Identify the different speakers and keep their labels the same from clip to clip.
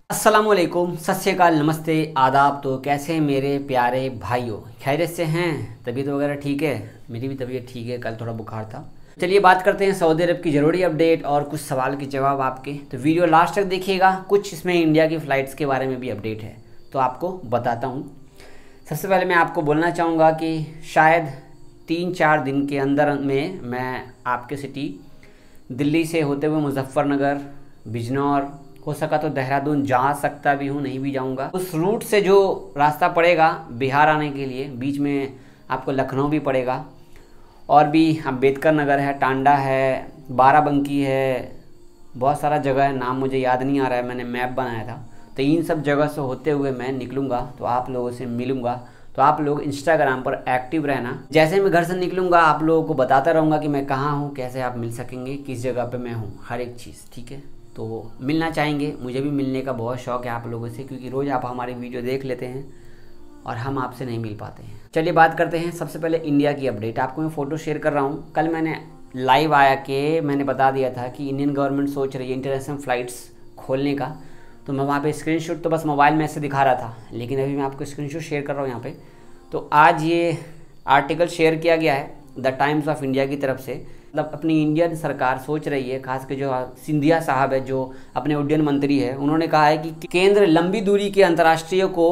Speaker 1: अस्सलामुअलैकुम, सत श्री अकाल, नमस्ते, आदाब। तो कैसे हैं मेरे प्यारे भाइयों? खैरियत से हैं? तबीयत वगैरह ठीक है? मेरी भी तबीयत ठीक है, कल थोड़ा बुखार था। चलिए बात करते हैं सऊदी अरब की ज़रूरी अपडेट और कुछ सवाल के जवाब आपके। तो वीडियो लास्ट तक देखिएगा, कुछ इसमें इंडिया की फ़्लाइट्स के बारे में भी अपडेट है तो आपको बताता हूँ। सबसे पहले मैं आपको बोलना चाहूँगा कि शायद 3-4 दिन के अंदर में मैं आपके सिटी दिल्ली से होते हुए मुजफ्फरनगर, बिजनौर, हो सका तो देहरादून जा सकता भी हूँ, नहीं भी जाऊँगा। उस रूट से जो रास्ता पड़ेगा बिहार आने के लिए, बीच में आपको लखनऊ भी पड़ेगा और भी अम्बेडकर नगर है, टांडा है, बाराबंकी है, बहुत सारा जगह है, नाम मुझे याद नहीं आ रहा है, मैंने मैप बनाया था। तो इन सब जगह से होते हुए मैं निकलूँगा तो आप लोगों से मिलूँगा। तो आप लोग इंस्टाग्राम पर एक्टिव रहना। जैसे मैं घर से निकलूँगा आप लोगों को बताता रहूँगा कि मैं कहाँ हूँ, कैसे आप मिल सकेंगे, किस जगह पे मैं हूँ, हर एक चीज़, ठीक है। तो मिलना चाहेंगे, मुझे भी मिलने का बहुत शौक़ है आप लोगों से, क्योंकि रोज़ आप हमारी वीडियो देख लेते हैं और हम आपसे नहीं मिल पाते हैं। चलिए बात करते हैं। सबसे पहले इंडिया की अपडेट आपको मैं फ़ोटो शेयर कर रहा हूँ। कल मैंने लाइव आया के मैंने बता दिया था कि इंडियन गवर्नमेंट सोच रही है इंटरनेशनल फ़्लाइट्स खोलने का। तो मैं वहाँ पे स्क्रीनशॉट तो बस मोबाइल में ऐसे दिखा रहा था, लेकिन अभी मैं आपको स्क्रीनशॉट शेयर कर रहा हूँ यहाँ पे। तो आज ये आर्टिकल शेयर किया गया है द टाइम्स ऑफ इंडिया की तरफ से। मतलब अपनी इंडियन सरकार सोच रही है, खास कर जो सिंधिया साहब है जो अपने उड्डयन मंत्री है, उन्होंने कहा है कि केंद्र लंबी दूरी के अंतर्राष्ट्रीय को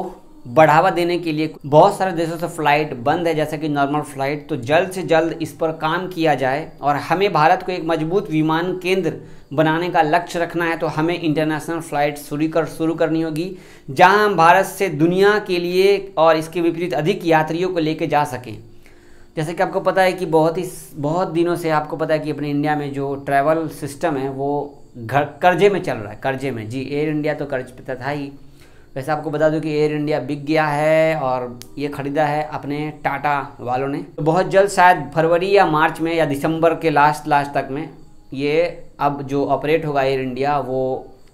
Speaker 1: बढ़ावा देने के लिए बहुत सारे देशों से फ़्लाइट बंद है, जैसे कि नॉर्मल फ़्लाइट। तो जल्द से जल्द इस पर काम किया जाए और हमें भारत को एक मजबूत विमान केंद्र बनाने का लक्ष्य रखना है। तो हमें इंटरनेशनल फ़्लाइट शुरू करनी होगी, जहां हम भारत से दुनिया के लिए और इसके विपरीत अधिक यात्रियों को लेकर जा सकें। जैसे कि आपको पता है कि बहुत दिनों से आपको पता है कि अपने इंडिया में जो ट्रैवल सिस्टम है वो कर्जे में चल रहा है, कर्जे में। जी, एयर इंडिया तो कर्ज पे था ही। वैसे आपको बता दूं कि एयर इंडिया बिक गया है और ये ख़रीदा है अपने टाटा वालों ने। तो बहुत जल्द शायद फरवरी या मार्च में या दिसंबर के लास्ट तक में ये अब जो ऑपरेट होगा एयर इंडिया वो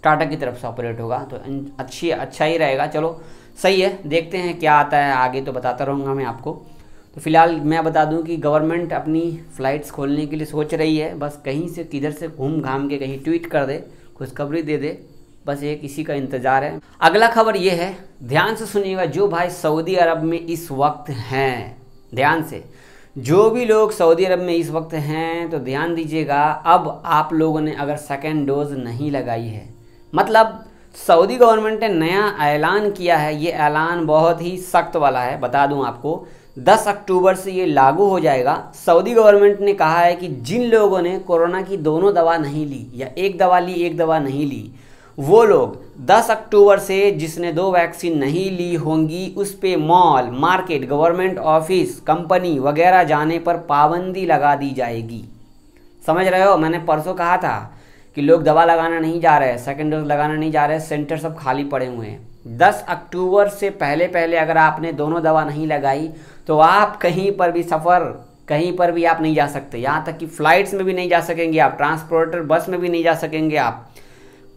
Speaker 1: टाटा की तरफ से ऑपरेट होगा। तो अच्छा ही रहेगा। चलो सही है, देखते हैं क्या आता है आगे, तो बताता रहूँगा मैं आपको। तो फिलहाल मैं बता दूं कि गवर्नमेंट अपनी फ़्लाइट्स खोलने के लिए सोच रही है, बस कहीं से किधर से घूम घाम के कहीं ट्वीट कर दे, खुशखबरी दे दे, बस एक इसी का इंतज़ार है। अगला खबर ये है, ध्यान से सुनिएगा जो भाई सऊदी अरब में इस वक्त हैं, ध्यान से, जो भी लोग सऊदी अरब में इस वक्त हैं तो ध्यान दीजिएगा। अब आप लोगों ने अगर सेकेंड डोज नहीं लगाई है, मतलब सऊदी गवर्नमेंट ने नया ऐलान किया है, ये ऐलान बहुत ही सख्त वाला है, बता दूं आपको। 10 अक्टूबर से ये लागू हो जाएगा। सऊदी गवर्नमेंट ने कहा है कि जिन लोगों ने कोरोना की दोनों दवा नहीं ली या एक दवा ली एक दवा नहीं ली, वो लोग 10 अक्टूबर से जिसने 2 वैक्सीन नहीं ली होंगी उस पे mall, market, government office, company वगैरह जाने पर पाबंदी लगा दी जाएगी। समझ रहे हो? मैंने परसों कहा था कि लोग दवा लगाना नहीं जा रहे हैं, सेकेंड डोज लगाना नहीं जा रहे हैं, सेंटर सब खाली पड़े हुए हैं। 10 अक्टूबर से पहले अगर आपने दोनों दवा नहीं लगाई तो आप कहीं पर भी कहीं पर भी आप नहीं जा सकते। यहाँ तक कि फ़्लाइट्स में भी नहीं जा सकेंगे आप, ट्रांसपोर्टर बस में भी नहीं जा सकेंगे आप,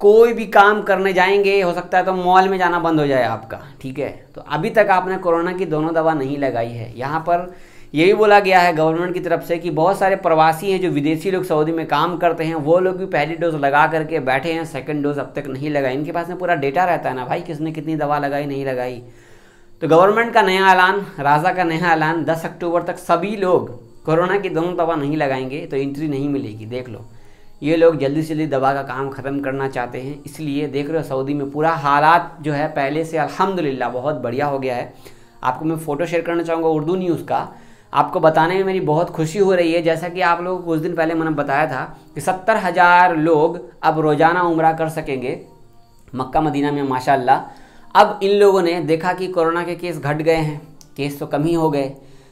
Speaker 1: कोई भी काम करने जाएंगे हो सकता है तो मॉल में जाना बंद हो जाए आपका, ठीक है। तो अभी तक आपने कोरोना की दोनों दवा नहीं लगाई है। यहाँ पर यही बोला गया है गवर्नमेंट की तरफ से कि बहुत सारे प्रवासी हैं जो विदेशी लोग सऊदी में काम करते हैं, वो लोग भी पहली डोज लगा करके बैठे हैं, सेकंड डोज अब तक नहीं लगाई। इनके पास में पूरा डेटा रहता है ना भाई, किसने कितनी दवा लगाई नहीं लगाई। तो गवर्नमेंट का नया ऐलान, राजा का नया ऐलान, 10 अक्टूबर तक सभी लोग कोरोना की दोनों दवा नहीं लगाएंगे तो एंट्री नहीं मिलेगी। देख लो, ये लोग जल्दी से जल्दी दवा का काम ख़त्म करना चाहते हैं, इसलिए देख रहे हो सऊदी में पूरा हालात जो है पहले से अल्हम्दुलिल्लाह बहुत बढ़िया हो गया है। आपको मैं फ़ोटो शेयर करना चाहूँगा उर्दू न्यूज़ का, आपको बताने में मेरी बहुत खुशी हो रही है। जैसा कि आप लोगों को कुछ दिन पहले मैंने बताया था कि 70,000 लोग अब रोज़ाना उम्रा कर सकेंगे मक्का मदीना में, माशाअल्लाह। अब इन लोगों ने देखा कि कोरोना के केस घट गए हैं, केस तो कम ही हो गए,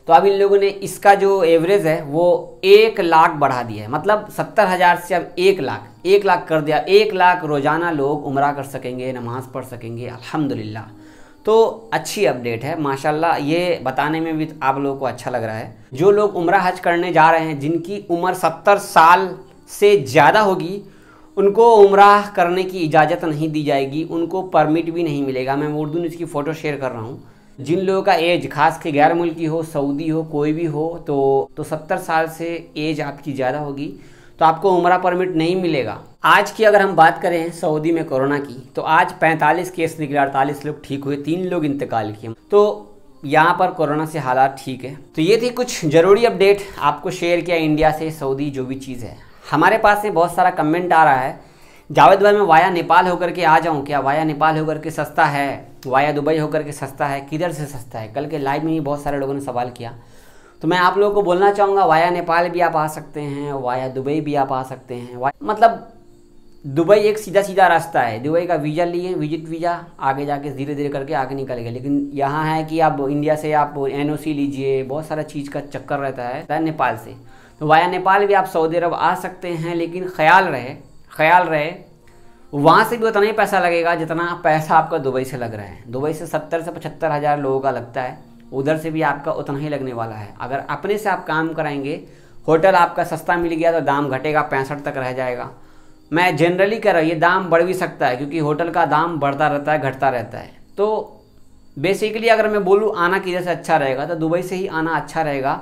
Speaker 1: तो अब इन लोगों ने इसका जो एवरेज है वो 1 लाख बढ़ा दिया है। मतलब 70,000 से अब 1 लाख कर दिया। 1 लाख रोज़ाना लोग उम्रा कर सकेंगे, नमाज़ पढ़ सकेंगे, अल्हम्दुलिल्लाह। तो अच्छी अपडेट है माशाल्लाह, ये बताने में भी आप लोगों को अच्छा लग रहा है। जो लोग उम्रा हज करने जा रहे हैं जिनकी उम्र 70 साल से ज़्यादा होगी, उनको उम्रा करने की इजाज़त नहीं दी जाएगी, उनको परमिट भी नहीं मिलेगा। मैं उर्दू न्यूज़ की फ़ोटो शेयर कर रहा हूँ। जिन लोगों का एज खास के गैर मुल्की हो, सऊदी हो, कोई भी हो, तो 70 साल से एज आपकी ज़्यादा होगी तो आपको उम्रा परमिट नहीं मिलेगा। आज की अगर हम बात करें सऊदी में कोरोना की, तो आज 45 केस निकले, 48 लोग ठीक हुए, 3 लोग इंतकाल किए। तो यहाँ पर कोरोना से हालात ठीक है। तो ये थी कुछ ज़रूरी अपडेट आपको शेयर किया इंडिया से सऊदी जो भी चीज़ है। हमारे पास में बहुत सारा कमेंट आ रहा है, जावेद भाई मैं वाया नेपाल होकर के आ जाऊँ क्या? वाया नेपाल होकर के सस्ता है, वाया दुबई होकर के सस्ता है, किधर से सस्ता है? कल के लाइव में ही बहुत सारे लोगों ने सवाल किया। तो मैं आप लोगों को बोलना चाहूँगा, वाया नेपाल भी आप आ सकते हैं, वाया दुबई भी आप आ सकते हैं। मतलब दुबई एक सीधा सीधा रास्ता है। दुबई का वीज़ा लिए, विजिट वीज़ा, आगे जाके धीरे धीरे करके आगे निकल गए। लेकिन यहाँ है कि आप इंडिया से आप NOC लीजिए, बहुत सारा चीज़ का चक्कर रहता है नेपाल से। तो वाया नेपाल भी आप सऊदी अरब आ सकते हैं, लेकिन ख्याल रहे वहाँ से भी उतना ही पैसा लगेगा जितना पैसा आपका दुबई से लग रहा है। दुबई से 70 से 75 हज़ार लोगों का लगता है, उधर से भी आपका उतना ही लगने वाला है। अगर अपने से आप काम कराएंगे, होटल आपका सस्ता मिल गया तो दाम घटेगा, 65 तक रह जाएगा। मैं जनरली कह रहा हूँ, ये दाम बढ़ भी सकता है क्योंकि होटल का दाम बढ़ता रहता है, घटता रहता है। तो बेसिकली अगर मैं बोलूँ आना किधर से अच्छा रहेगा, तो दुबई से ही आना अच्छा रहेगा,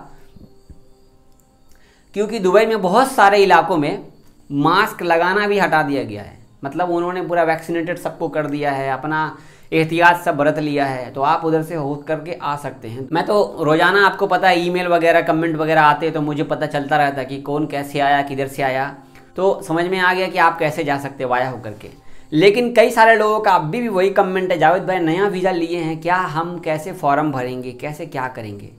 Speaker 1: क्योंकि दुबई में बहुत सारे इलाकों में मास्क लगाना भी हटा दिया गया है। मतलब उन्होंने पूरा वैक्सीनेटेड सबको कर दिया है, अपना एहतियात सब बरत लिया है। तो आप उधर से हो करके आ सकते हैं। मैं तो रोज़ाना आपको पता है ईमेल वगैरह कमेंट वगैरह आते, तो मुझे पता चलता रहता कि कौन कैसे आया, किधर से आया। तो समझ में आ गया कि आप कैसे जा सकते वाया होकर के। लेकिन कई सारे लोगों का अभी भी वही कमेंट है, जावेद भाई नया वीज़ा लिए हैं क्या, हम कैसे फॉर्म भरेंगे, कैसे क्या करेंगे?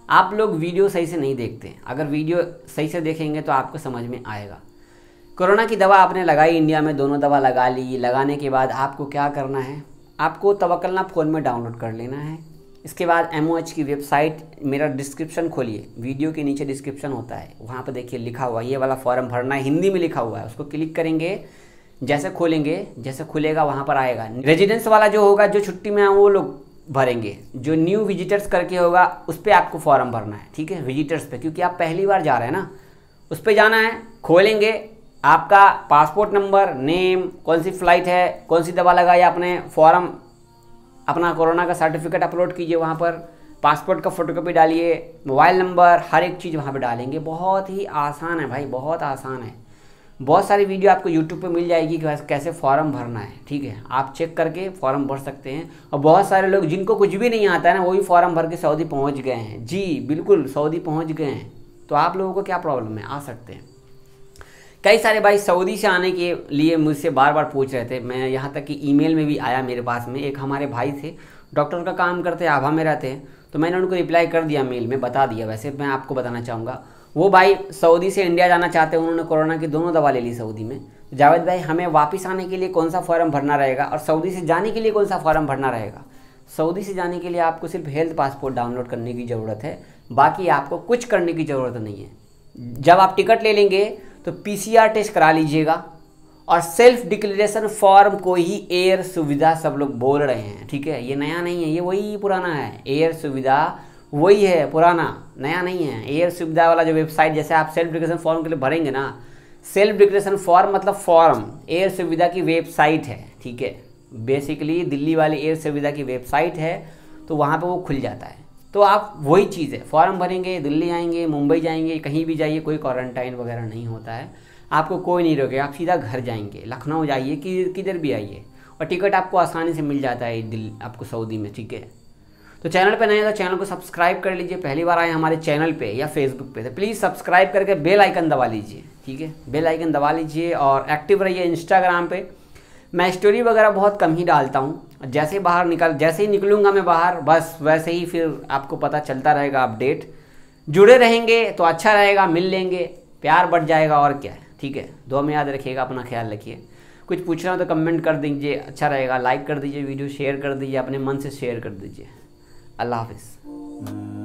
Speaker 1: आप लोग वीडियो सही से नहीं देखते। अगर वीडियो सही से देखेंगे तो आपको समझ में आएगा। कोरोना की दवा आपने लगाई इंडिया में, दोनों दवा लगा ली। लगाने के बाद आपको क्या करना है, आपको तवक्कलना फ़ोन में डाउनलोड कर लेना है। इसके बाद MOH की वेबसाइट, मेरा डिस्क्रिप्शन खोलिए, वीडियो के नीचे डिस्क्रिप्शन होता है, वहाँ पर देखिए लिखा हुआ ये वाला फॉर्म भरना है, हिंदी में लिखा हुआ है। उसको क्लिक करेंगे, जैसे खोलेंगे, जैसे खुलेगा वहाँ पर आएगा। रेजिडेंस वाला जो होगा, जो छुट्टी में वो लोग भरेंगे। जो न्यू विजिटर्स करके होगा उस पर आपको फॉर्म भरना है, ठीक है, विजिटर्स पे, क्योंकि आप पहली बार जा रहे हैं ना, उस पर जाना है। खोलेंगे, आपका पासपोर्ट नंबर, नेम, कौन सी फ़्लाइट है, कौन सी दवा लगाई आपने, फॉर्म, अपना कोरोना का सर्टिफिकेट अपलोड कीजिए वहाँ पर, पासपोर्ट का फ़ोटोकॉपी डालिए, मोबाइल नंबर, हर एक चीज़ वहाँ पे डालेंगे। बहुत ही आसान है भाई, बहुत आसान है। बहुत सारी वीडियो आपको यूट्यूब पे मिल जाएगी कि कैसे फॉर्म भरना है, ठीक है। आप चेक करके फॉर्म भर सकते हैं। और बहुत सारे लोग जिनको कुछ भी नहीं आता है ना, वही फॉर्म भर के सऊदी पहुँच गए हैं। जी बिल्कुल, सऊदी पहुँच गए हैं। तो आप लोगों को क्या प्रॉब्लम है, आ सकते हैं। कई सारे भाई सऊदी से आने के लिए मुझसे बार बार पूछ रहे थे। मैं यहाँ तक कि ईमेल में भी आया मेरे पास में, एक हमारे भाई थे, डॉक्टर का काम करते हैं, आभा में रहते हैं। तो मैंने उनको रिप्लाई कर दिया, मेल में बता दिया। वैसे मैं आपको बताना चाहूँगा, वो भाई सऊदी से इंडिया जाना चाहते हैं, उन्होंने कोरोना की दोनों दवा ले ली सऊदी में। जावेद भाई हमें वापस आने के लिए कौन सा फॉर्म भरना रहेगा, और सऊदी से जाने के लिए कौन सा फॉर्म भरना रहेगा? सऊदी से जाने के लिए आपको सिर्फ हेल्थ पासपोर्ट डाउनलोड करने की ज़रूरत है, बाकी आपको कुछ करने की ज़रूरत नहीं है। जब आप टिकट ले लेंगे तो PCR टेस्ट करा लीजिएगा, और सेल्फ डिक्लेरेशन फॉर्म को ही एयर सुविधा सब लोग बोल रहे हैं, ठीक है। ये नया नहीं है, ये वही पुराना है। एयर सुविधा वही है, पुराना, नया नहीं है। एयर सुविधा वाला जो वेबसाइट, जैसे आप सेल्फ डिक्लेरेशन फॉर्म के लिए भरेंगे ना, सेल्फ डिक्लेरेशन फॉर्म मतलब फॉर्म एयर सुविधा की वेबसाइट है, ठीक है। बेसिकली दिल्ली वाली एयर सुविधा की वेबसाइट है, तो वहाँ पर वो खुल जाता है। तो आप वही चीज़ है, फॉर्म भरेंगे, दिल्ली आएंगे, मुंबई जाएंगे, कहीं भी जाइए, कोई क्वारंटाइन वगैरह नहीं होता है, आपको कोई नहीं रोकेगा, आप सीधा घर जाएंगे। लखनऊ जाइए, किधर भी आइए, और टिकट आपको आसानी से मिल जाता है दिल्ली, आपको सऊदी में, ठीक है। तो चैनल पे नए हैं तो चैनल को सब्सक्राइब कर लीजिए। पहली बार आए हमारे चैनल पे या फेसबुक पे तो प्लीज़ सब्सक्राइब करके बेल आइकन दबा लीजिए, ठीक है, बेल आइकन दबा लीजिए। और एक्टिव रहिए इंस्टाग्राम पे। मैं स्टोरी वगैरह बहुत कम ही डालता हूँ, जैसे ही निकलूँगा मैं बाहर, बस वैसे ही फिर आपको पता चलता रहेगा अपडेट। जुड़े रहेंगे तो अच्छा रहेगा, मिल लेंगे, प्यार बढ़ जाएगा, और क्या है, ठीक है। दुआ में याद रखिएगा, अपना ख्याल रखिए। कुछ पूछना हो तो कमेंट कर दीजिए, अच्छा रहेगा। लाइक कर दीजिए, वीडियो शेयर कर दीजिए, अपने मन से शेयर कर दीजिए। अल्लाह हाफिज़।